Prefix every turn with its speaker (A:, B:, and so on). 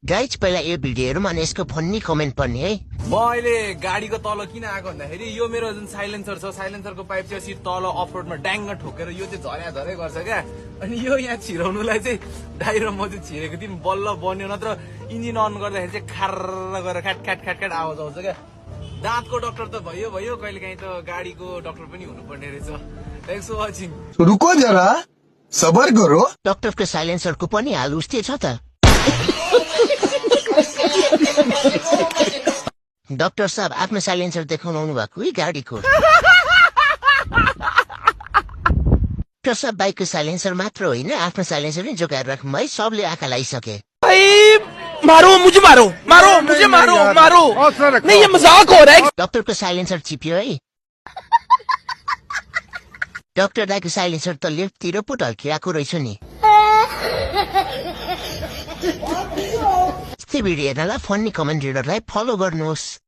A: Guys पहिला यो video हेरौँ अनि यसको फन्नी कमेन्ट पनि है।
B: म अहिले गाडीको तल किन आएको भन्दाखेरि यो मेरो जुन साइलेन्सर छ साइलेन्सरको पाइप चाहिँ सिट तल अफरोडमा ड्याङ्ग ठोकेर यो चाहिँ झर्या झरै गर्छ क्या। अनि यो यहाँ छिराउनुलाई चाहिँ दाइ र म चाहिँ छिरेको थियौँ बल्ल बन्यो नत्र इन्जिन अन गर्दाखेरि चाहिँ खार गरेर ख्याट ख्याट ख्याट ख्याट आवाज आउँछ क्या। दाँतको डाक्टर त भयो कहिले काहीँ त गाडीको डाक्टर पनि हुनुपर्ने रहेछ। Thanks for watching.
C: रुको जरा सबर करो।
A: डाक्टरको साइलेन्सरको पनि हाल उस्तै छ त। डाक्टर साहब आफ्नो साइलेन्सर देखाउनु आउनु भएको है गाडीको। डाक्टर साहब बाइकको साइलेन्सर मात्र होइन आफ्नो साइलेन्सर पनि जोगाएर राख्नु है। सबले आँखा लगाइसके।
D: मारो मुझे मारो नहीं ये मजाक हो रहा है।
A: डाक्टरको साइलेन्सर चिप्यो है। डाक्टर दाइको साइलेन्सर त लेफ्टतिर पो ढल्किरहेको रहेछ नि। यस्तै भिडियो हेर्नलाई फन्नी कमेन्ट रिडरलाई फलो गर्नुहोस्।